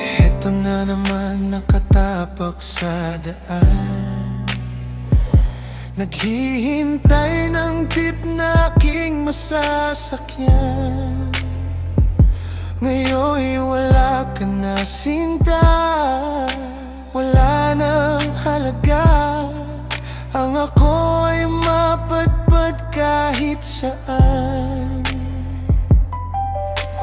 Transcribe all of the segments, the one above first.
Eto na naman nakatapak sa daan, naghihintay ng tip na aking masasakyan. Ngayon'y wala ka na sinta, wala nang halaga. Ang ako ay mapadpad kahit saan.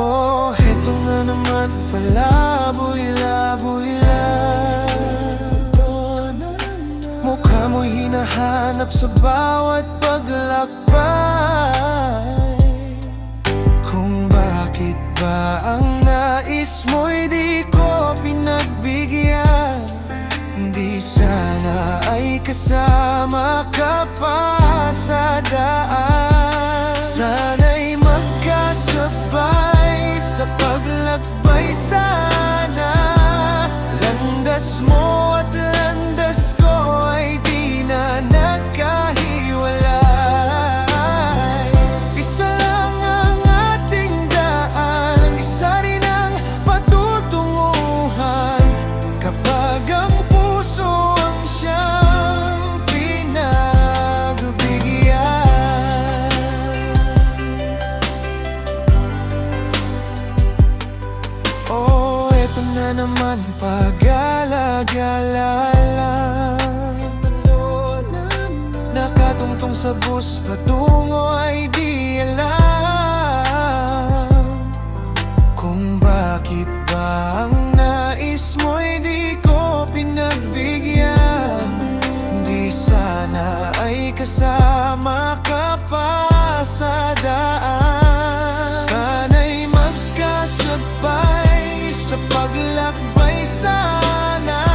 Oh, heto nga naman pala, buila-buila. Mukha mo'y hinahanap sa bawat paglakbay. Kung bakit ba ang nais mo'y di ko pinagbigyan, di sana ay kasama ka pa sa daan. Sana'y magkasabay sa paglakbay sana. Landas mo at landas ko ay di na nagkahiwalay. Isa lang ang ating daan, isa rin ang patutunguhan. Kapag ang puso ang siyang pinagbigyan. Oh, eto na naman pag-alagala lang. Nakatungtong sa bus patungo ay di alam kung bakit ba ang nais mo'y di ko pinagbigyan. Di sana ay kasama ka pa sa daan. Sana'y magkasabay sa paglakbay sana.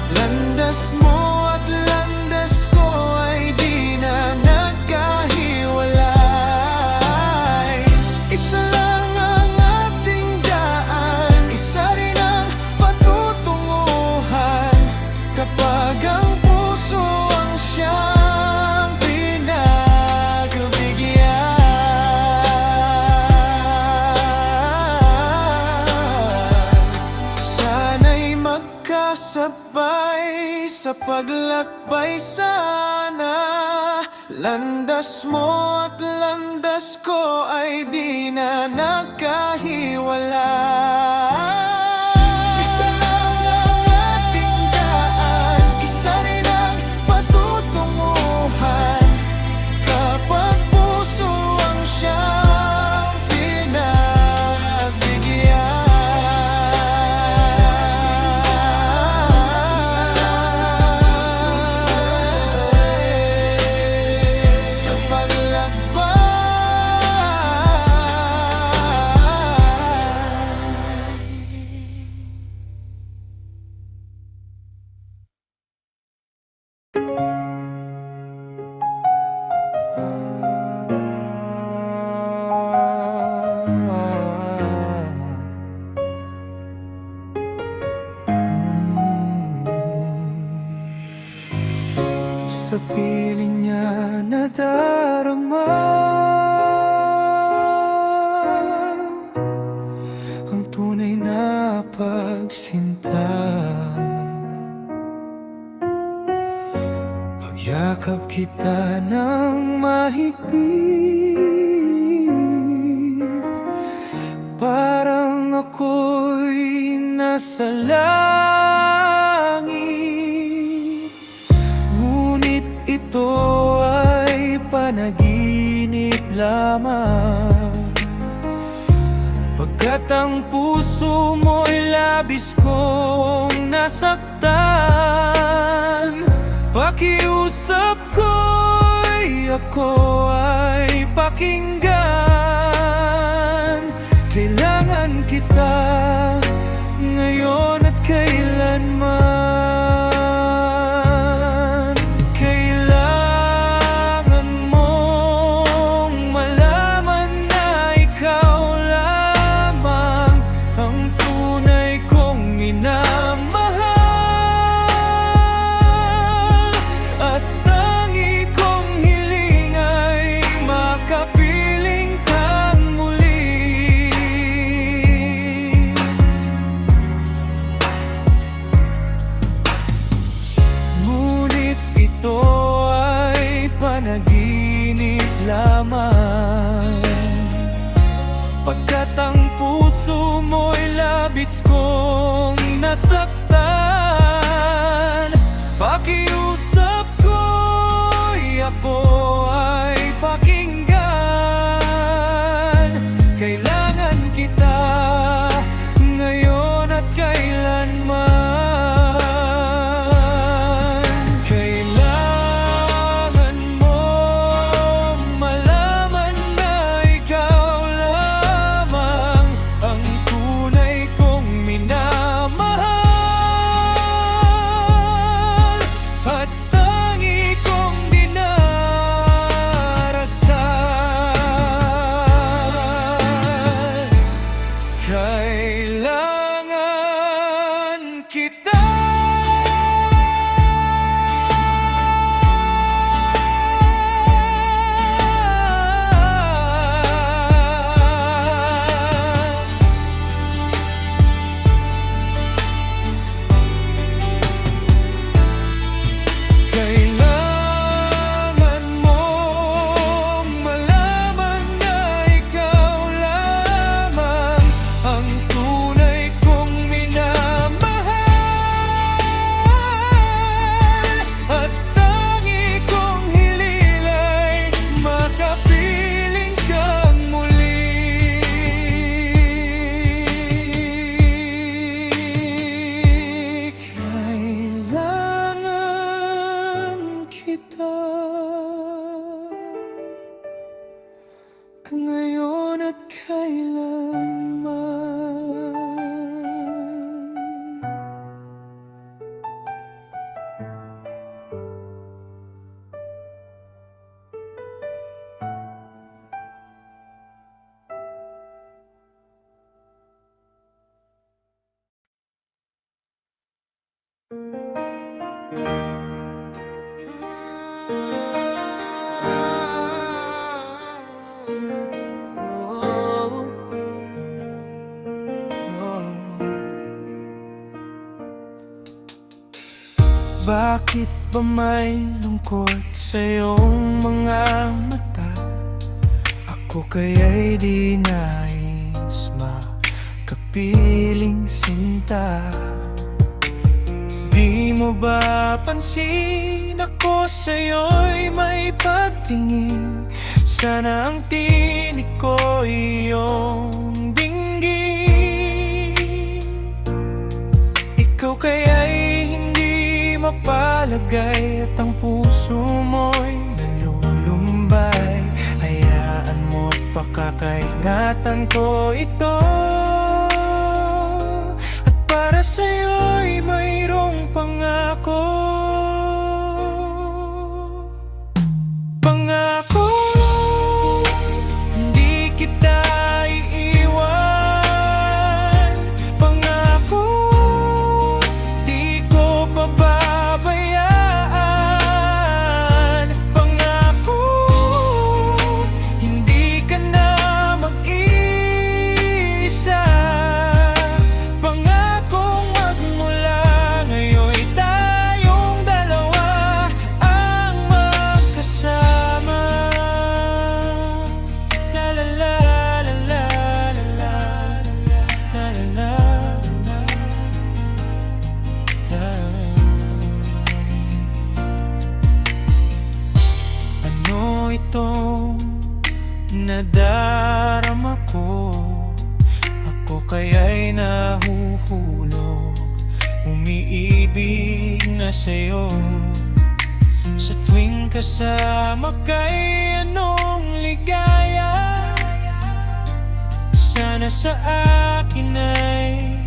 Landas mo at landas ko ay di na nagkahiwalay. Isa lang ang ating daan, isa rin ang patutunguhan. Kapag ang puso ang siyang pinagbigyan. Sana'y magkasabay sa paglakbay sana. Landas mo at landas ko ay di na nagkahiwalay. Isa lang ang ating daan, isa rin ang patutunguhan. Kapag puso ang siyang pinagbigyan. Sa paglakbay. Sa piling niya nadarama ang tunay na pagsinta. Pagyakap kita ng mahigpit, parang ako'y nasa langit. Ngunit ito ay panaginip lamang, pagkat ang puso mo'y labis kong nasaktan. Pakiusap ko'y ako ay pakinggan. Kailangan kita ngayon at kailanman. Kailangan mong malaman na ikaw lamang ang tunay kong minamahal. nasaktan. Pakiusap ko'y ako ay pakinggan. Kailangan kita ngayon at kailanman. Kailangan mong malaman na ikaw lamang ang tunay kong minamahal at tangi kong dinarasal. Kailangan kita. Kailangan mong malaman na ikaw lamang ang tunay kong minamahal at tangi kong hiling ay makapiling kang muli. Kailangan kita ngayon at kailanman. Bakit ba may lungkot sa iyong mga mata? Ako kaya'y di nais makapiling sinta. Di mo ba pansin ako sa'yo'y may pagtingin? Sana ang tinig ko iyong dinggin. Ikaw kaya'y mapalagay at ang puso mo'y nalulumbay. Hayaan mo't pakakaingatan ko ito. At para sa'yo'y mayroong pangako. Pangako, hindi kita iiwan. Pangako, di ko pababayaan. Pangako, hindi ka na mag-iisa. Pangakong magmula ngayon'y tayong dalawa ang magkasama. La la la la la la la la la. Ano itong nadarama ko? Ako kaya'y nahuhulog, umiibig na sa'yo. Sa tuwing kasama kay anong ligaya. Sana sa akin ay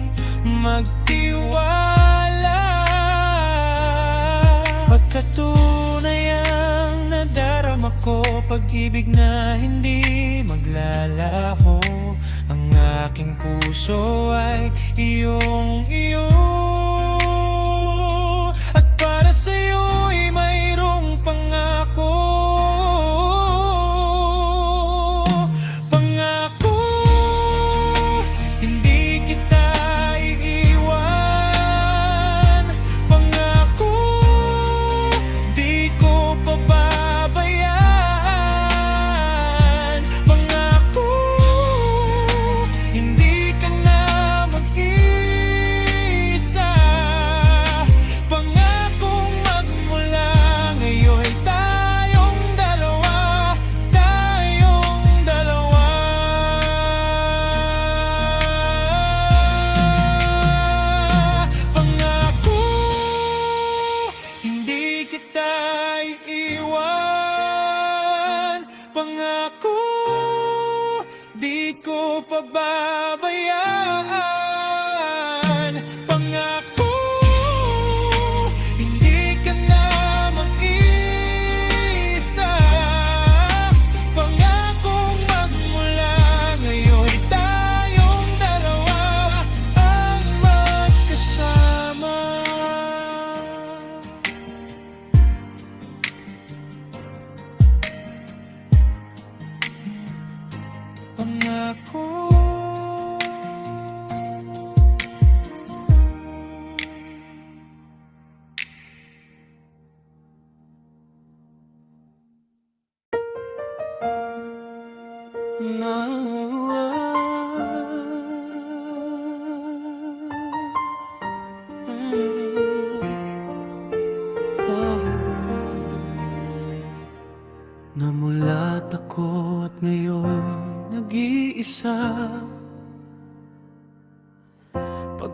magtiwala. Pagkatunay ang nadarama ko, pag-ibig na hindi maglalaho. Ang aking puso ay iyong-iyo. At para sa'yo'y mayroong pangako. Pangako, hindi kita iiwan. Pangako, di ko pababayaan. Pangako, hindi ka na mag-iisa.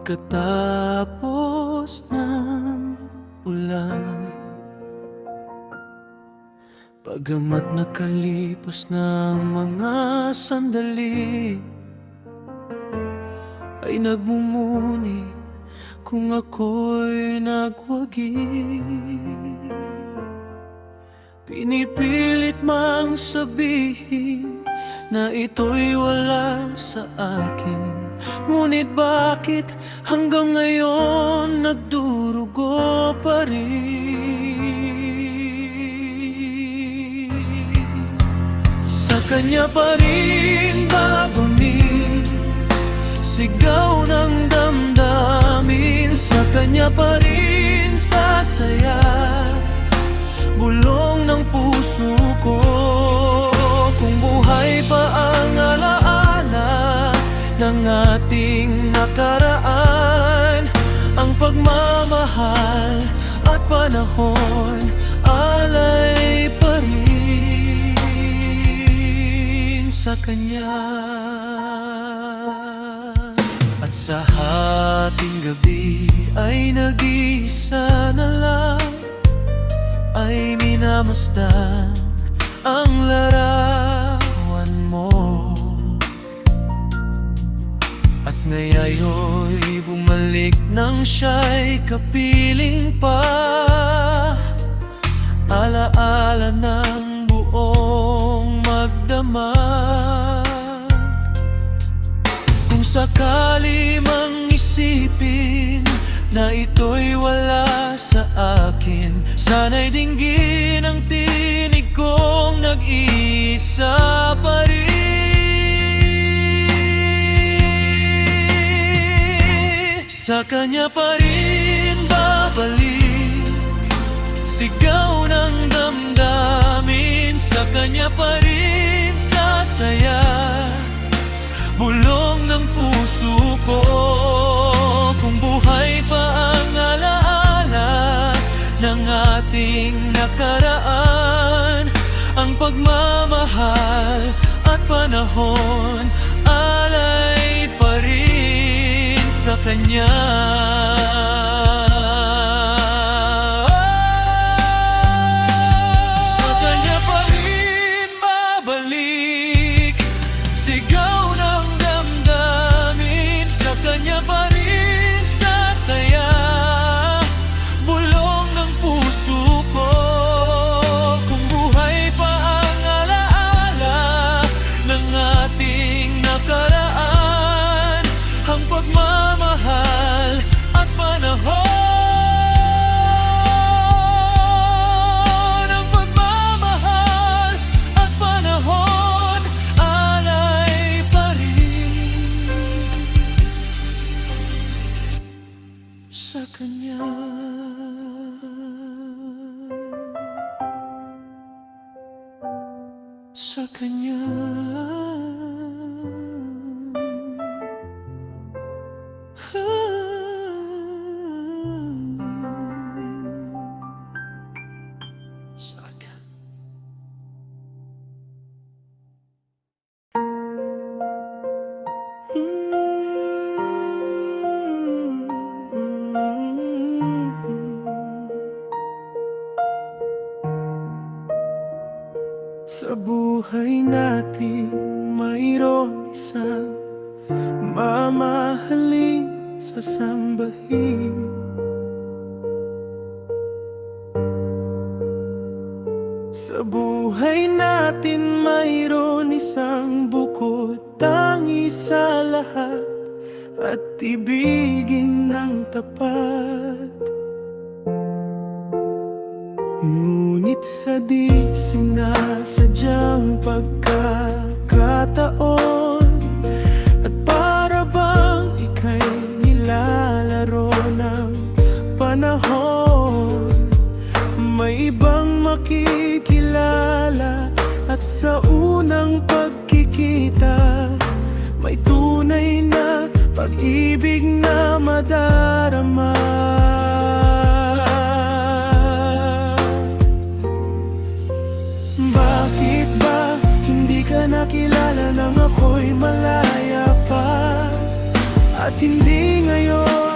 pagkatapos ng ulan. Bagamat nakalipas na ang mga sandali, ay nagmumuni kung ako'y nagwagi. Pinipilit mang sabihin na ito'y wala sa akin, ngunit bakit hanggang ngayon nagdurugo pa rin? Sa kanya pa rin babalik, sigaw ng damdamin. Sa kanya pa rin sasaya, bulong ng puso ko. Kung buhay pa ang alaala ng ating nakaraan, ang pagmamahal at panahon alay pa rin sa kanya. At sa hating gabi ay nag-iisa na lang, ay minamasdan ang larawan mo. At ngayayo'y bumalik nang siya'y kapiling pa, alaala ng buong magdamag. Kung sakali mang isipin na ito'y wala sa akin, sana'y dinggin ang tinig kong nag-iisa pa rin. Sa kanya pa rin babalik, sigaw ng damdamin. Sa kanya pa rin sasaya, bulong ng puso ko. Kung buhay pa ang alaala ng ating nakaraan, ang pagmamahal at panahon alay pa rin sa kanya. Sa kanya pa rin babalik, sigaw ng damdamin. Sa kanya pa rin sasaya, bulong ng puso ko. Kung buhay pa ang alaala ng ating nakaraan, ang pagmamahal at panahon, ang pagmamahal at panahon alay pa rin sa kanya. Sa kanya. Sa kanya. Sa buhay natin mayroon isang mamahaling sasambahin. Sa buhay natin mayroon isang bukod tangi sa lahat, at ibigin ng tapat. Ngunit sa di sinasadyang pagkakataon, at para bang ika'y nilalaro ng panahon, may ibang makikilala. At sa unang pagkikita, may tunay na pag-ibig na madarama. Bakit ba hindi ka nakilala nang ako'y malaya pa? At hindi ngayon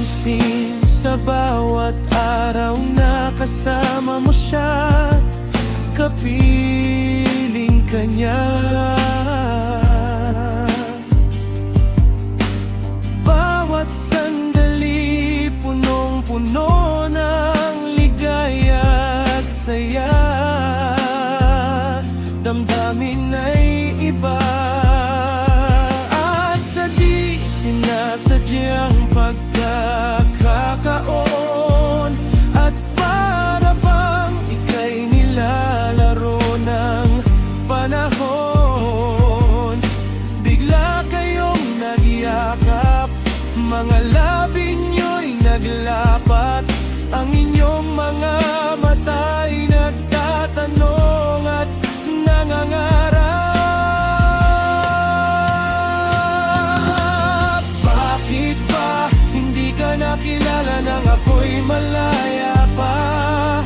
napapansin sa bawat araw na kasama mo siya, kapiling ka niya. Bawat sandali punong-puno ng ligaya at saya, damdamin ay iba. At sa di sinasadyang pagkakataon, at para bang ika'y nilalaro ng panahon, bigla kayong nagyakap, mga labi nyo'y naglapat, ang inyong mga mata'y nagtatanong at nangangarap. Bakit ba hindi ka nakilala nang ako'y malaya pa?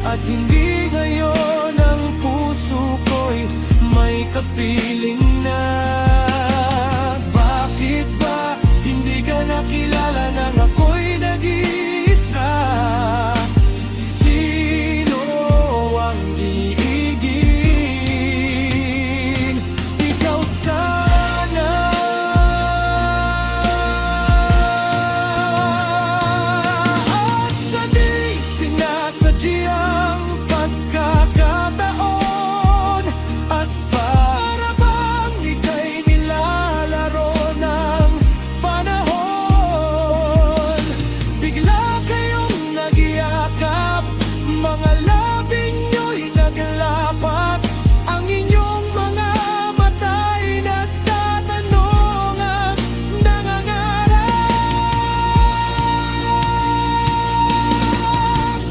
At hindi ngayon ang puso ko'y may kapiling na? Bakit ba hindi ka nakilala nang ako'y nag-iisa? Sino ang iigin? Ikaw sana. At sa di sinasadyang pagkakataon, at para bang ika'y nilalaro ng panahon, bigla kayong nagyakap, mga labi nyo'y naglapat, ang inyong mga mata'y nagtatanong at nangangarap.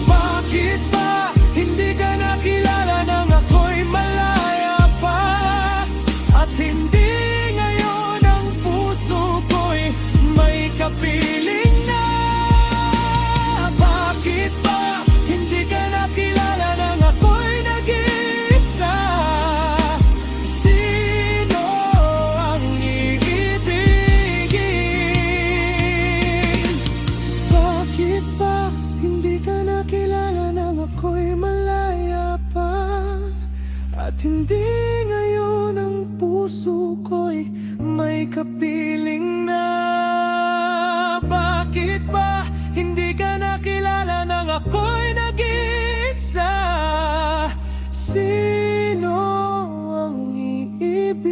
Bakit ba hindi ka nakilala nang ako'y malaya pa? At hindi ngayon ang puso ko'y may kapiling na? Bakit ba hindi ka nakilala nang ako'y nag-iisa? Sino ang iibigin? Bakit ba hindi ka nakilala nang ako'y malaya pa? At hindi ngayon ang puso ko'y may kapiling na? Bakit ba hindi ka nakilala nang ako'y nag-iisa? Sino ang iibigin?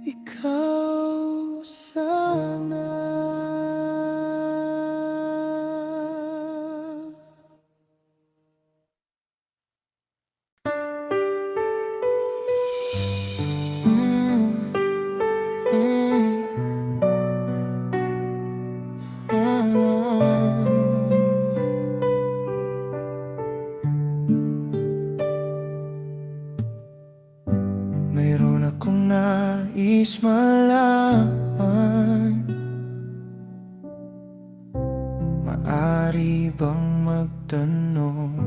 Ikaw sana. Mayroon akong nais malaman, maaari bang magtanong?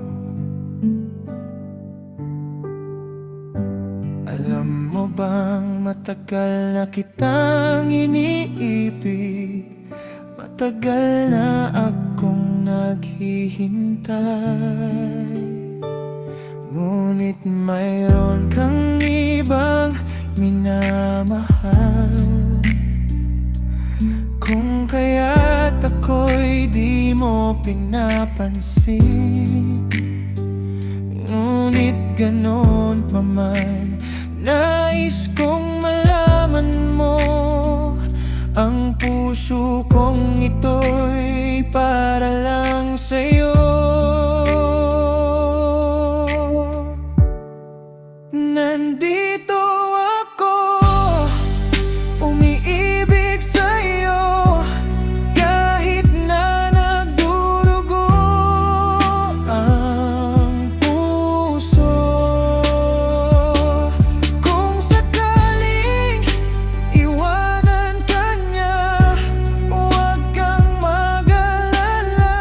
Alam mo bang matagal na kitang iniibig, matagal na akong naghihintay, ngunit mayroon kang ibang minamahal. Kung kaya't ako'y di mo pinapansin, ngunit ganon pa man, nais kong malaman mo, ang puso kong ito'y para lang sa'yo. Nandito ako, umiibig sa'yo, kahit na nagdurugo ang puso. Kung sakaling iwanan ka niya, huwag kang mag-alala,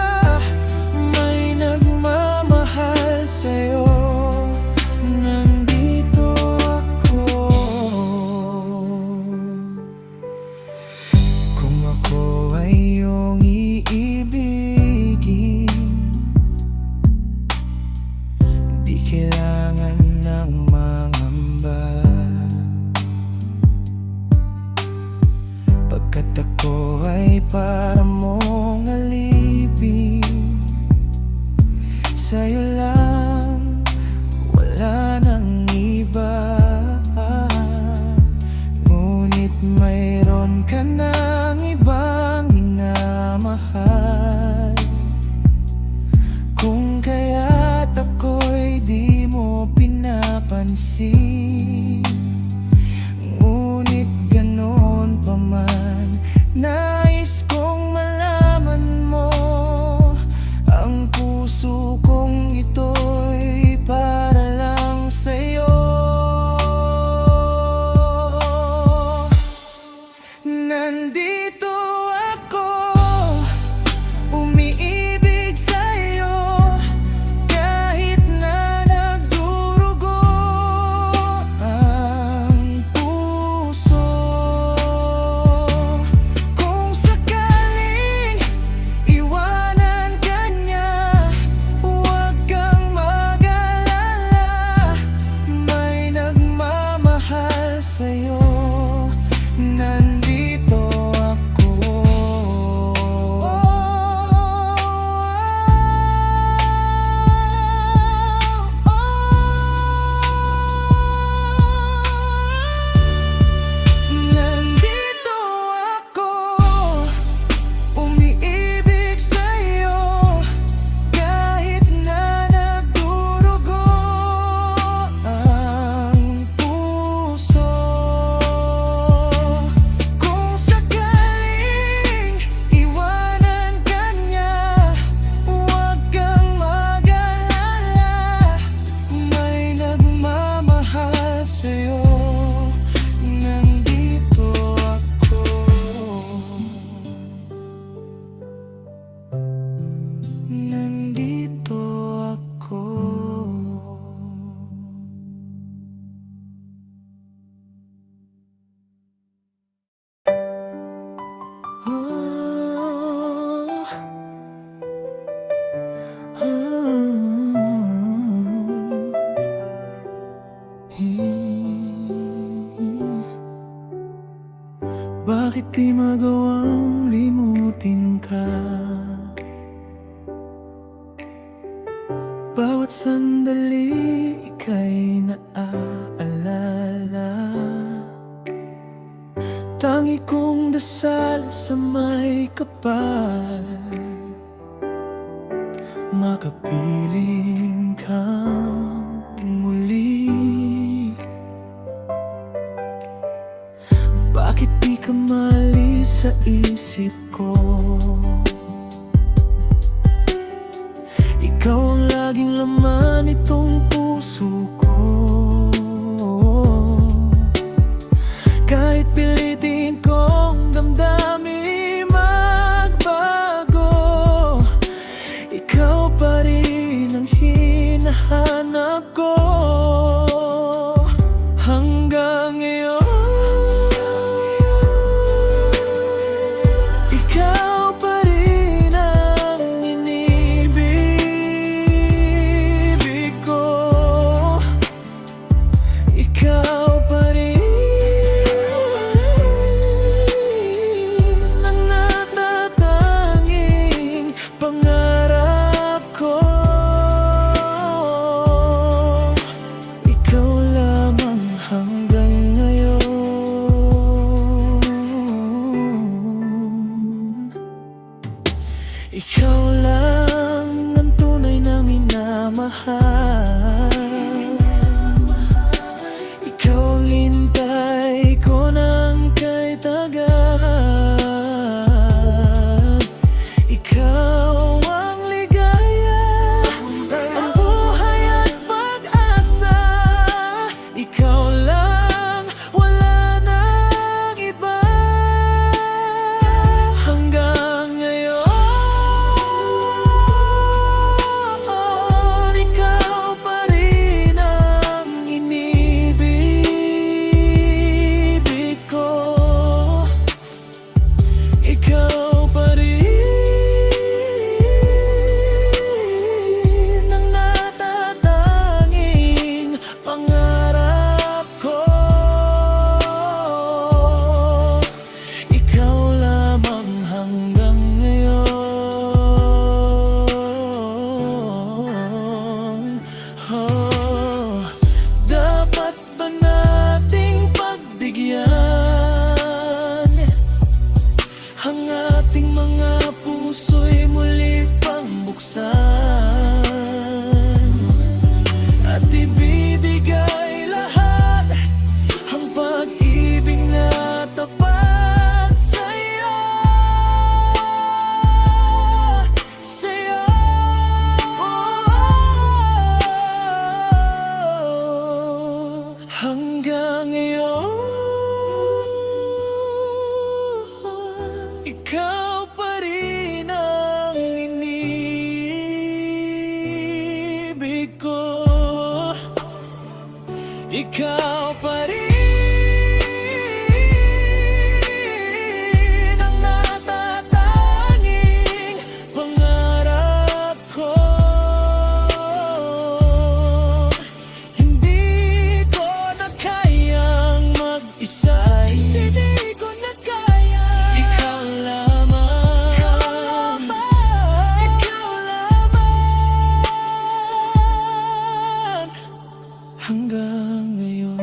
para mong alipin. Sa'yo lang, wala nang iba. Ngunit mayroon ka ng ibang minamahal. Kung kaya't ako'y di mo pinapansin, ngunit ganoon pa man, nais kong malaman mo, ang puso kong ito'y para lang sa'yo. Nandito ako, umiibig sa'yo, kahit na nagdurugo ang puso. Kung sakaling iwanan ka niya, huwag kang mag-alala, may nagmamahal sa'yo. Nandito ako. Nandito ako, umiibig sa'yo, kahit na nagdurugo ang puso. Kung sakaling iwanan ka niya, huwag kang mag-alala, may nagmamahal sa'yo. Nandito ako. Nandito ako. Bakit di magawang limutin ka? Bawat sandali ika'y naaalala. Tangi kong dasal sa may kapal, makapiling kang muli. Bakit di ka maalis sa isip ko? Ikaw ang laging laman itong puso ko. Kahit pilitin kong damdamin magbago, ikaw pa rin ang hinahanap ko. Hanggang ngayon, ikaw pa rin ikaw pa rin ang natatanging pangarap ko. Hindi ko na kayang mag-isa, hindi ko na kaya. Ikaw lamang, ikaw lamang hanggang ngayon.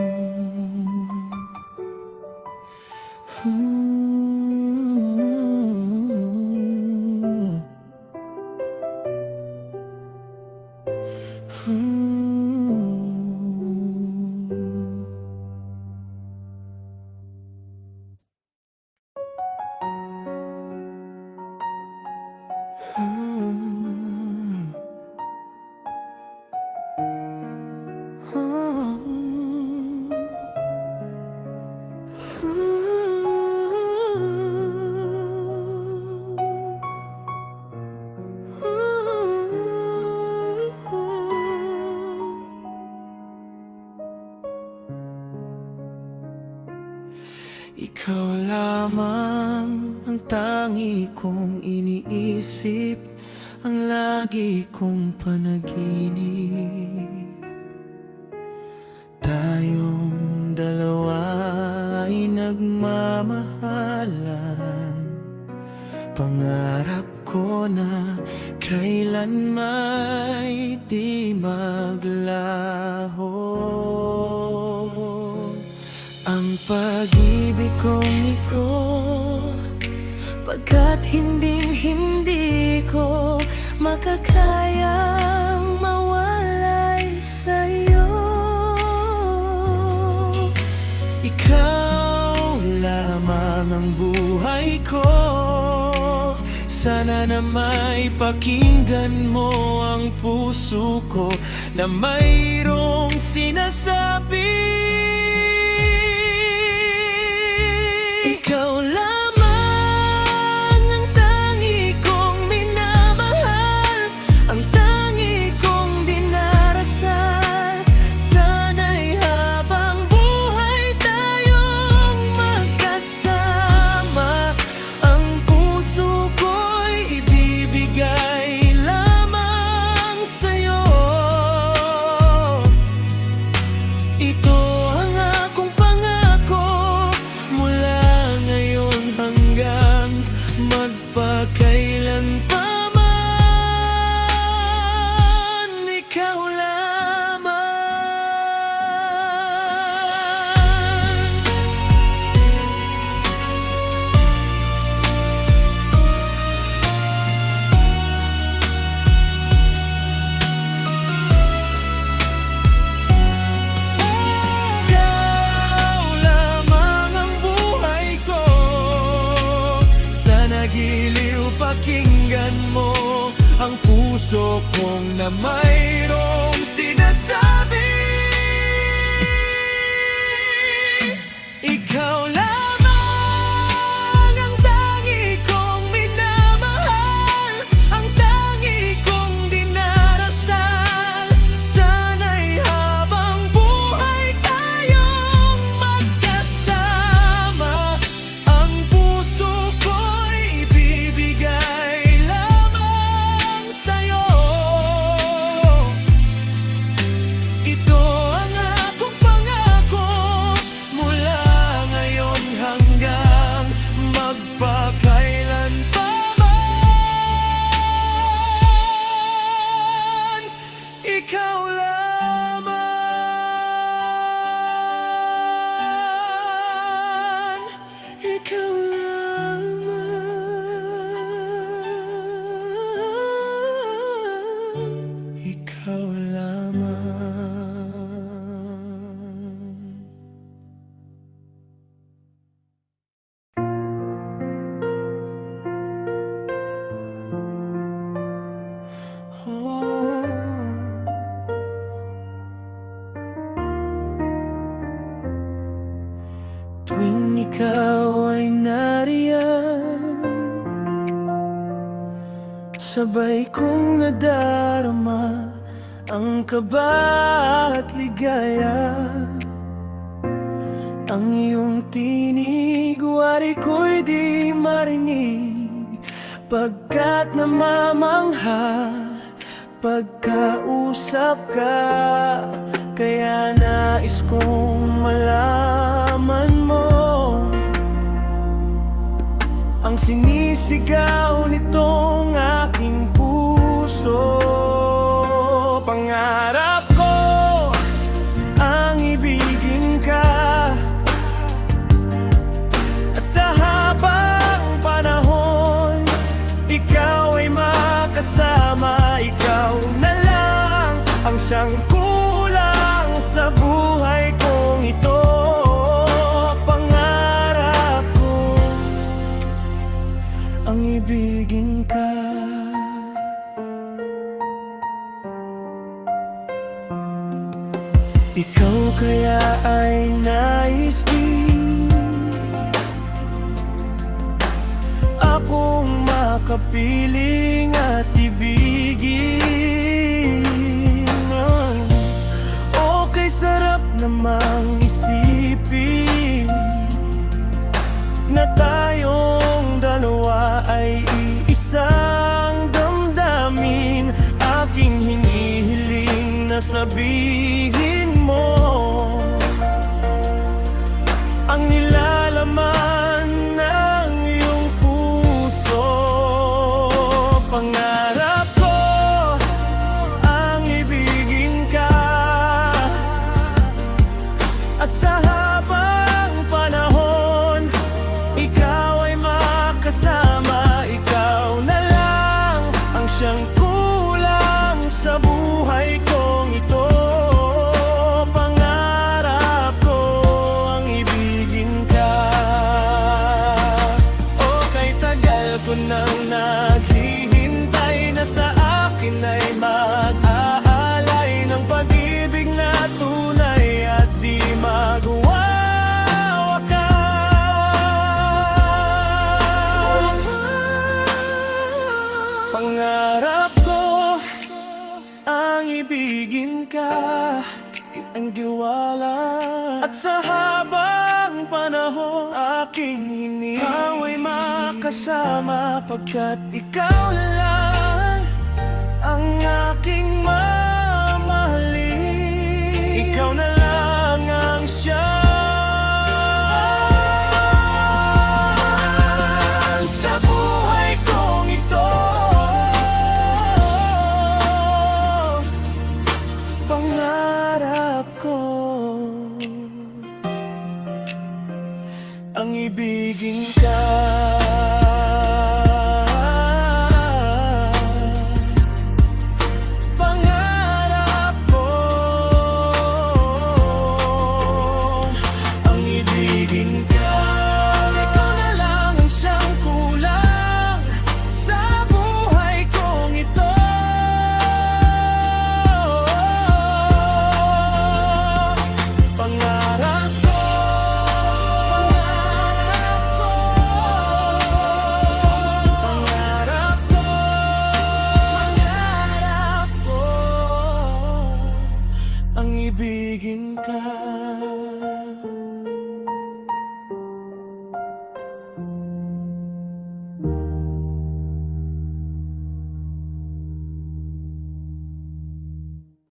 Ikaw lamang ang tangi kong iniisip, ang lagi kong panaginip. Tayong dalawa ay nagmamahalan, pangarap ko na kailan may di maglaho. Ang pag-ibig kong ito, pagkat hindi ko makakayang mawalay sa'yo. Ikaw lamang ang buhay ko, sana na may pakinggan mo ang puso ko na mayroong sinasabi. Ikaw lamang ang tangi kong minamahal, ang tangi kong dinarasal. Sana'y habang buhay tayong magkasama, ang puso ko'y ibibigay lamang sa'yo. Ito ang akong pangako mula hanggang magpakailan pa man, ikaw lamang. Ikaw lamang ang buhay ko, giliw pakinggan mo ang puso kong na mayroong sinasabi. Ikaw lamang ang tangi kong minamahal, ang tangi kong dinarasal. Sana'y habang buhay tayong magkasama, ang puso ko'y ibibigay lamang sa'yo. Ito ang akong pangako mula ngayon hanggang magpakailan pa man, ikaw lamang, ikaw lamang, ikaw lamang. Tuwing ikaw ay nariyan, sabay kong nadarama ang kaba at ligaya. Ang iyong tinig, wari ko'y di marinig, pagkat namamangha pagkausap ka. Kaya nais kong malaman mo ang sinisigaw nitong aking puso. Pangarap ko ang ibigin ka, at sa habang panahon ikaw ay makasama. Ikaw na lang ang siyang kulang sa buhay kong ito. Pangarap ko ang ibigin ka. Ikaw kaya ay nais din akong makapiling at ibigin. Okay, sarap namang isipin na tayong dalawa ay iisang damdamin. Aking hinihiling na sabihin mo ang nilalaman ng iyong puso. Pangarap ko ang ibigin ka, at sa habang panahon ikaw ay makasama. Ikaw na lang ang siyang kulang sa buhay kong ito. Pangarap ko ang ibigin ka. O kay tagal ko nang naghihintay na sa akin ay mag-aalay ng pag-ibig na tunay at di magwawakas. Pangarap ko ang ibigin ka, ang giwala, at sa habang panahon aking hining ikaw ay makasama, pagkat ikaw lang ang aking mamahalin. Ikaw na lang ang siyang sa buhay kong ito. Pangarap ko ang ibigin ka.